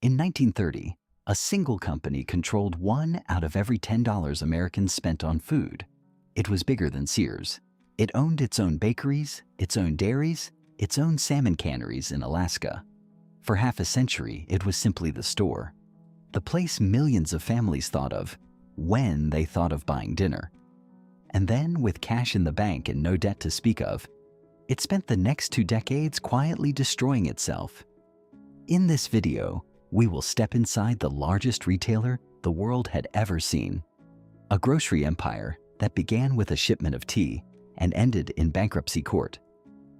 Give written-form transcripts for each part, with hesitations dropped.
In 1930, a single company controlled 1 out of every $10 Americans spent on food. It was bigger than Sears. It owned its own bakeries, its own dairies, its own salmon canneries in Alaska. For half a century, it was simply the store, the place millions of families thought of when they thought of buying dinner. And then, with cash in the bank and no debt to speak of, it spent the next 2 decades quietly destroying itself. In this video, we will step inside the largest retailer the world had ever seen, a grocery empire that began with a shipment of tea and ended in bankruptcy court.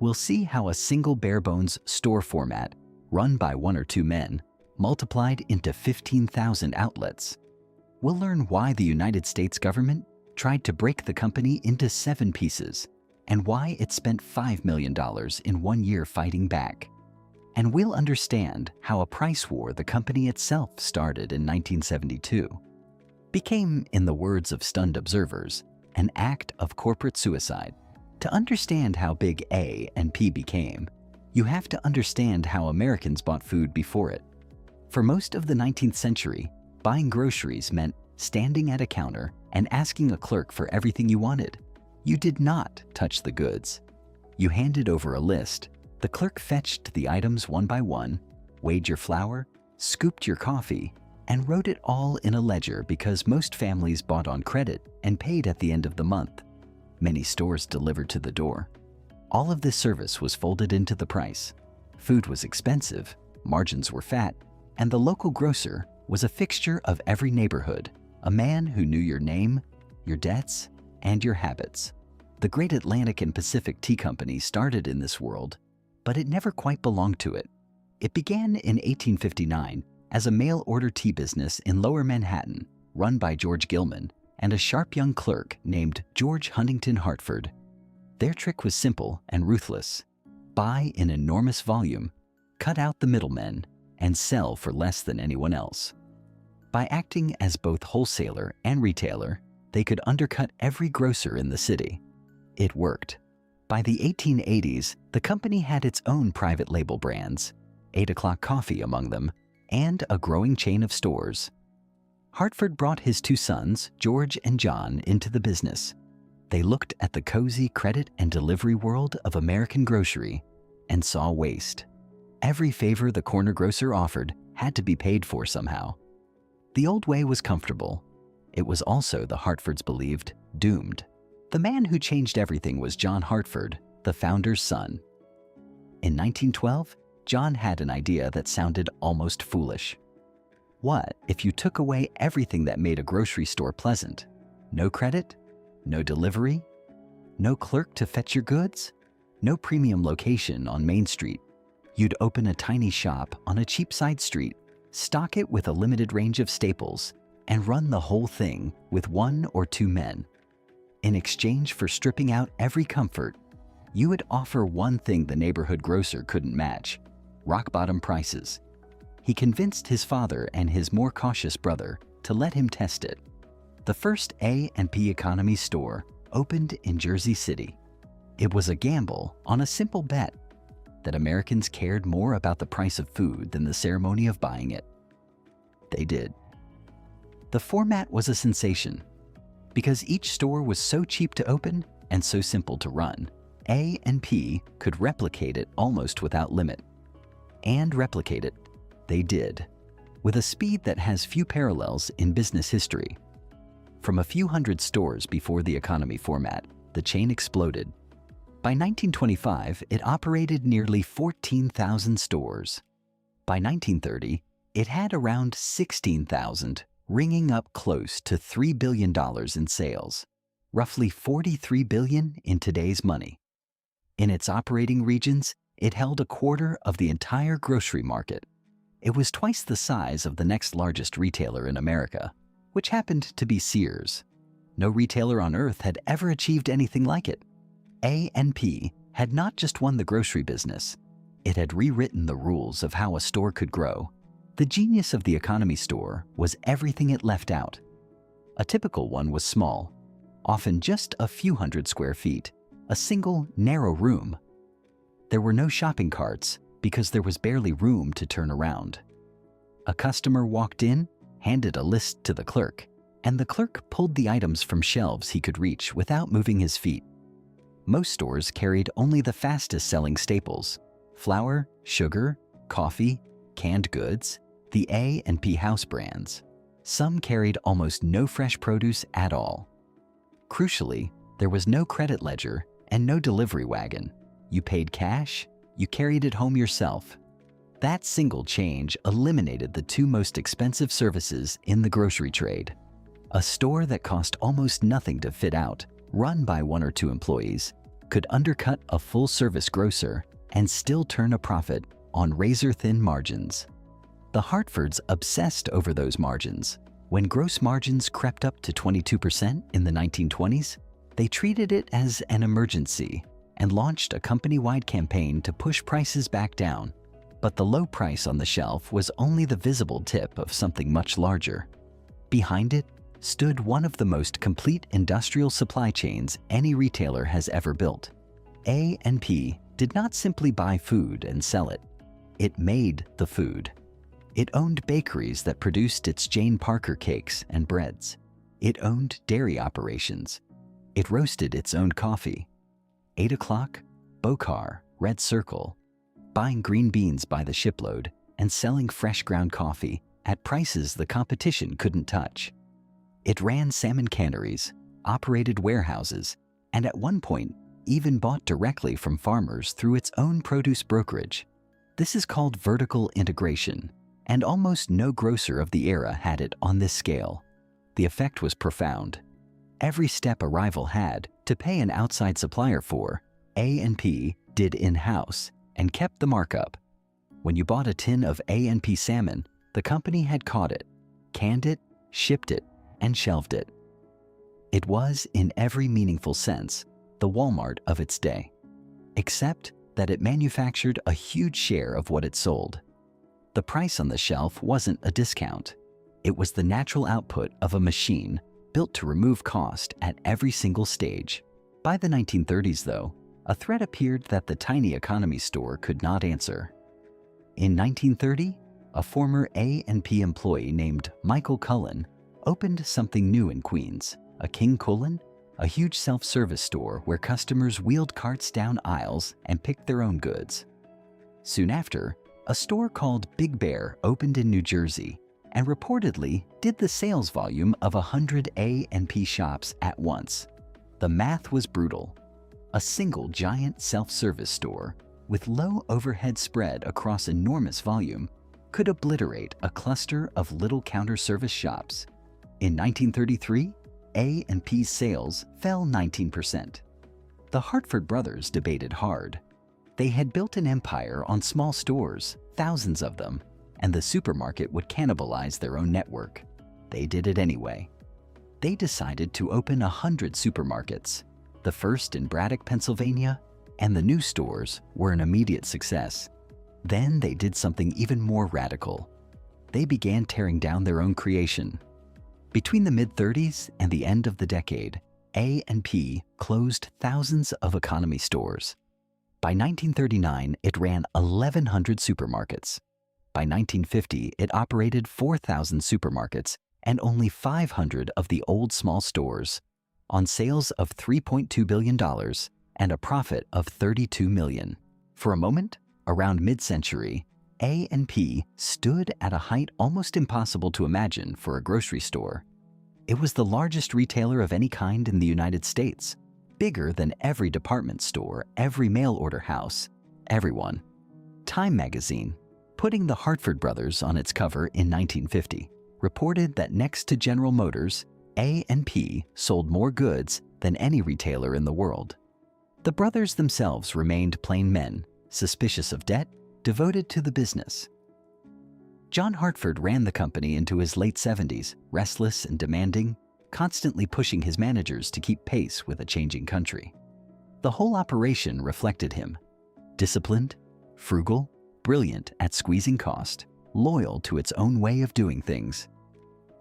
We'll see how a single bare-bones store format, run by 1 or 2 men, multiplied into 15,000 outlets. We'll learn why the United States government tried to break the company into 7 pieces and why it spent $5 million in 1 year fighting back. And we'll understand how a price war the company itself started in 1972 became, in the words of stunned observers, an act of corporate suicide. To understand how big A and P became, you have to understand how Americans bought food before it. For most of the 19th century, buying groceries meant standing at a counter and asking a clerk for everything you wanted. You did not touch the goods. You handed over a list. The clerk fetched the items one by one, weighed your flour, scooped your coffee, and wrote it all in a ledger because most families bought on credit and paid at the end of the month. Many stores delivered to the door. All of this service was folded into the price. Food was expensive, margins were fat, and the local grocer was a fixture of every neighborhood, a man who knew your name, your debts, and your habits. The Great Atlantic and Pacific Tea Company started in this world, but it never quite belonged to it. It began in 1859 as a mail-order tea business in Lower Manhattan, run by George Gilman and a sharp young clerk named George Huntington Hartford. Their trick was simple and ruthless: buy in enormous volume, cut out the middlemen, and sell for less than anyone else. By acting as both wholesaler and retailer, they could undercut every grocer in the city. It worked. By the 1880s, the company had its own private label brands, 8 O'Clock Coffee among them, and a growing chain of stores. Hartford brought his 2 sons, George and John, into the business. They looked at the cozy credit and delivery world of American grocery and saw waste. Every favor the corner grocer offered had to be paid for somehow. The old way was comfortable. It was also, the Hartfords believed, doomed. The man who changed everything was John Hartford, the founder's son. In 1912, John had an idea that sounded almost foolish. What if you took away everything that made a grocery store pleasant? No credit, no delivery, no clerk to fetch your goods, no premium location on Main Street. You'd open a tiny shop on a cheap side street, stock it with a limited range of staples, and run the whole thing with 1 or 2 men. In exchange for stripping out every comfort, you would offer one thing the neighborhood grocer couldn't match: rock-bottom prices. He convinced his father and his more cautious brother to let him test it. The first A&P economy store opened in Jersey City. It was a gamble on a simple bet that Americans cared more about the price of food than the ceremony of buying it. They did. The format was a sensation. Because each store was so cheap to open and so simple to run, A&P could replicate it almost without limit. And replicate it, they did, with a speed that has few parallels in business history. From a few hundred stores before the economy format, the chain exploded. By 1925, it operated nearly 14,000 stores. By 1930, it had around 16,000, ringing up close to $3 billion in sales, roughly $43 billion in today's money. In its operating regions, it held a quarter of the entire grocery market. It was twice the size of the next largest retailer in America, which happened to be Sears. No retailer on earth had ever achieved anything like it. A&P had not just won the grocery business, it had rewritten the rules of how a store could grow. The genius of the economy store was everything it left out. A typical one was small, often just a few hundred square feet, a single, narrow room. There were no shopping carts because there was barely room to turn around. A customer walked in, handed a list to the clerk, and the clerk pulled the items from shelves he could reach without moving his feet. Most stores carried only the fastest-selling staples: flour, sugar, coffee, canned goods, the A&P house brands. Some carried almost no fresh produce at all. Crucially, there was no credit ledger and no delivery wagon. You paid cash, you carried it home yourself. That single change eliminated the two most expensive services in the grocery trade. A store that cost almost nothing to fit out, run by 1 or 2 employees, could undercut a full-service grocer and still turn a profit on razor-thin margins. The Hartfords obsessed over those margins. When gross margins crept up to 22% in the 1920s, they treated it as an emergency and launched a company-wide campaign to push prices back down. But the low price on the shelf was only the visible tip of something much larger. Behind it stood one of the most complete industrial supply chains any retailer has ever built. A&P did not simply buy food and sell it. It made the food. It owned bakeries that produced its Jane Parker cakes and breads. It owned dairy operations. It roasted its own coffee. 8 o'clock, Bocar, Red Circle, buying green beans by the shipload and selling fresh ground coffee at prices the competition couldn't touch. It ran salmon canneries, operated warehouses, and at one point even bought directly from farmers through its own produce brokerage. This is called vertical integration, and almost no grocer of the era had it on this scale. The effect was profound. Every step a rival had to pay an outside supplier for, A&P did in-house and kept the markup. When you bought a tin of A&P salmon, the company had caught it, canned it, shipped it, and shelved it. It was, in every meaningful sense, the Walmart of its day, except that it manufactured a huge share of what it sold. The price on the shelf wasn't a discount. It was the natural output of a machine built to remove cost at every single stage. By the 1930s, though, a threat appeared that the tiny economy store could not answer. In 1930, a former A&P employee named Michael Cullen opened something new in Queens, a King Cullen, a huge self-service store where customers wheeled carts down aisles and picked their own goods. Soon after, a store called Big Bear opened in New Jersey and reportedly did the sales volume of 100 A&P shops at once. The math was brutal. A single giant self-service store with low overhead spread across enormous volume could obliterate a cluster of little counter service shops. In 1933, A&P's sales fell 19%. The Hartford brothers debated hard. They had built an empire on small stores, thousands of them, and the supermarket would cannibalize their own network. They did it anyway. They decided to open 100 supermarkets, the first in Braddock, Pennsylvania, and the new stores were an immediate success. Then they did something even more radical. They began tearing down their own creation. Between the mid-30s and the end of the decade, A&P closed thousands of economy stores. By 1939, it ran 1,100 supermarkets. By 1950, it operated 4,000 supermarkets and only 500 of the old small stores, on sales of $3.2 billion and a profit of $32 million. For a moment, around mid-century, A&P stood at a height almost impossible to imagine for a grocery store. It was the largest retailer of any kind in the United States, bigger than every department store, every mail-order house, everyone. Time magazine, putting the Hartford brothers on its cover in 1950, reported that next to General Motors, A&P sold more goods than any retailer in the world. The brothers themselves remained plain men, suspicious of debt, devoted to the business. John Hartford ran the company into his late 70s, restless and demanding, constantly pushing his managers to keep pace with a changing country. The whole operation reflected him: disciplined, frugal, brilliant at squeezing cost, loyal to its own way of doing things.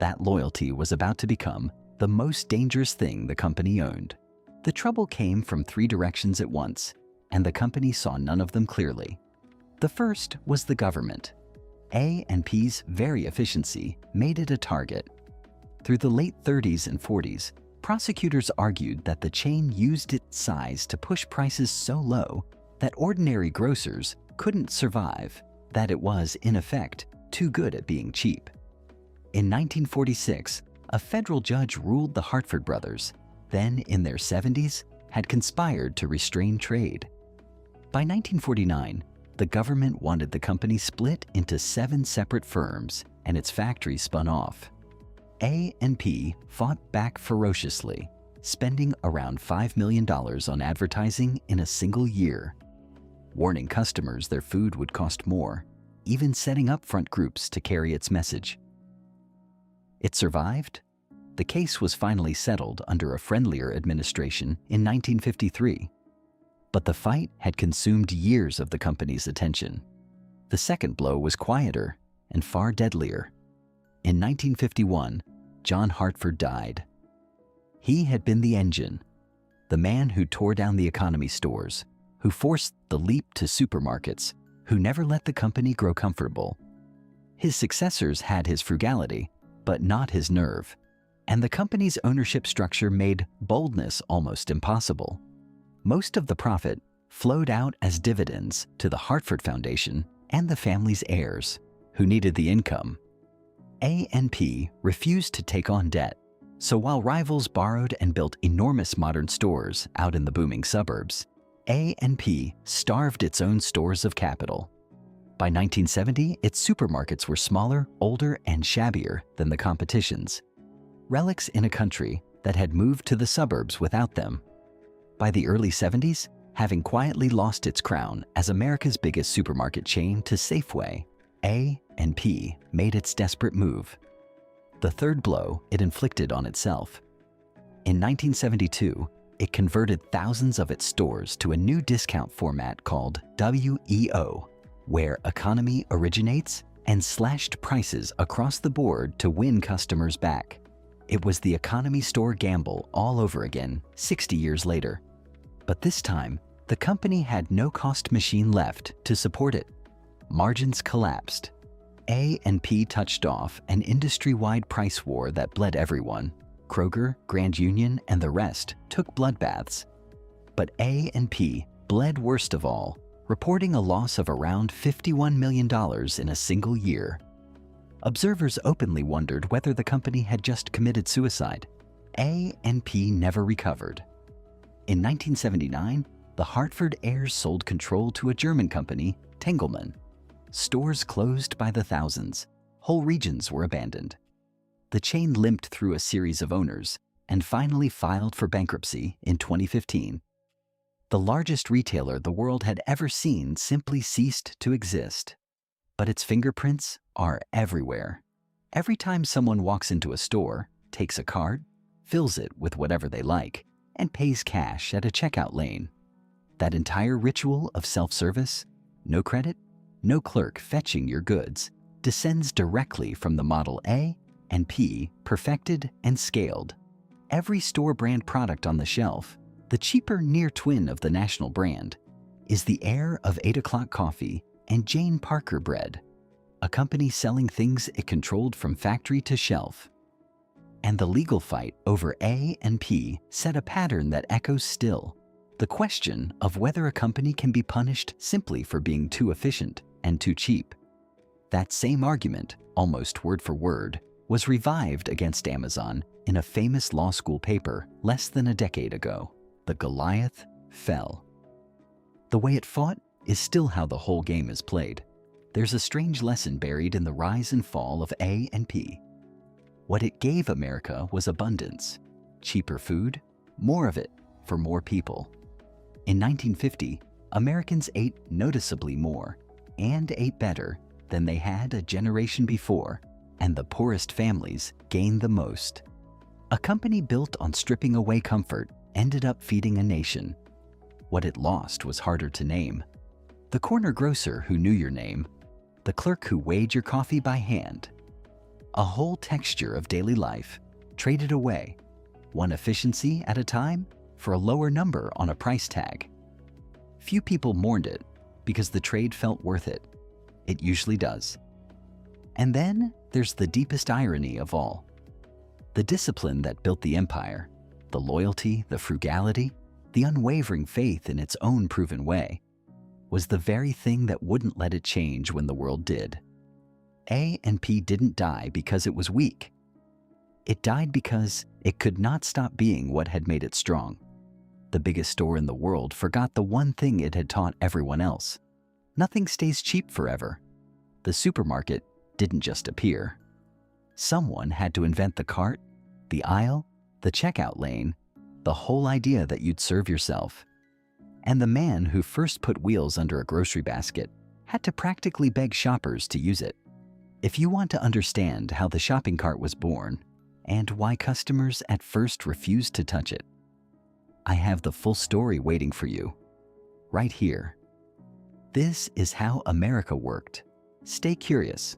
That loyalty was about to become the most dangerous thing the company owned. The trouble came from 3 directions at once, and the company saw none of them clearly. The first was the government. A&P's very efficiency made it a target. Through the late 30s and 40s, prosecutors argued that the chain used its size to push prices so low that ordinary grocers couldn't survive, that it was, in effect, too good at being cheap. In 1946, a federal judge ruled the Hartford brothers, then in their 70s, had conspired to restrain trade. By 1949, the government wanted the company split into 7 separate firms and its factory spun off. A&P fought back ferociously, spending around $5 million on advertising in a single year, warning customers their food would cost more, even setting up front groups to carry its message. It survived. The case was finally settled under a friendlier administration in 1953. But the fight had consumed years of the company's attention. The second blow was quieter and far deadlier. In 1951, John Hartford died. He had been the engine, the man who tore down the economy stores, who forced the leap to supermarkets, who never let the company grow comfortable. His successors had his frugality, but not his nerve, and the company's ownership structure made boldness almost impossible. Most of the profit flowed out as dividends to the Hartford Foundation and the family's heirs, who needed the income. A&P refused to take on debt, so while rivals borrowed and built enormous modern stores out in the booming suburbs, A&P starved its own stores of capital. By 1970, its supermarkets were smaller, older, and shabbier than the competition's, relics in a country that had moved to the suburbs without them. By the early 70s, having quietly lost its crown as America's biggest supermarket chain to Safeway, A&P made its desperate move. The third blow it inflicted on itself. In 1972, it converted thousands of its stores to a new discount format called WEO, where economy originates, and slashed prices across the board to win customers back. It was the economy store gamble all over again 60 years later. But this time, the company had no cost machine left to support it. Margins collapsed. A&P touched off an industry-wide price war that bled everyone. Kroger, Grand Union, and the rest took bloodbaths. But A&P bled worst of all, reporting a loss of around $51 million in a single year. Observers openly wondered whether the company had just committed suicide. A&P never recovered. In 1979, the Hartford heirs sold control to a German company, Tengelmann. Stores closed by the thousands. Whole regions were abandoned. The chain limped through a series of owners and finally filed for bankruptcy in 2015. The largest retailer the world had ever seen simply ceased to exist. But its fingerprints are everywhere. Every time someone walks into a store, takes a card, fills it with whatever they like, and pays cash at a checkout lane. That entire ritual of self-service, no credit, no clerk fetching your goods, descends directly from the Model A&P perfected and scaled. Every store brand product on the shelf, the cheaper near twin of the national brand, is the heir of 8 o'clock coffee and Jane Parker bread, a company selling things it controlled from factory to shelf. And the legal fight over A&P set a pattern that echoes still. The question of whether a company can be punished simply for being too efficient and too cheap. That same argument, almost word for word, was revived against Amazon in a famous law school paper less than a decade ago. The Goliath fell. The way it fought is still how the whole game is played. There's a strange lesson buried in the rise and fall of A&P. What it gave America was abundance, cheaper food, more of it for more people. In 1950, Americans ate noticeably more and ate better than they had a generation before, and the poorest families gained the most. A company built on stripping away comfort ended up feeding a nation. What it lost was harder to name. The corner grocer who knew your name, the clerk who weighed your coffee by hand. A whole texture of daily life traded away, one efficiency at a time, for a lower number on a price tag. Few people mourned it because the trade felt worth it. It usually does. And then there's the deepest irony of all. The discipline that built the empire, the loyalty, the frugality, the unwavering faith in its own proven way, was the very thing that wouldn't let it change when the world did. A&P didn't die because it was weak. It died because it could not stop being what had made it strong. The biggest store in the world forgot the one thing it had taught everyone else. Nothing stays cheap forever. The supermarket didn't just appear. Someone had to invent the cart, the aisle, the checkout lane, the whole idea that you'd serve yourself. And the man who first put wheels under a grocery basket had to practically beg shoppers to use it. If you want to understand how the shopping cart was born and why customers at first refused to touch it, I have the full story waiting for you, right here. This is how America worked. Stay curious.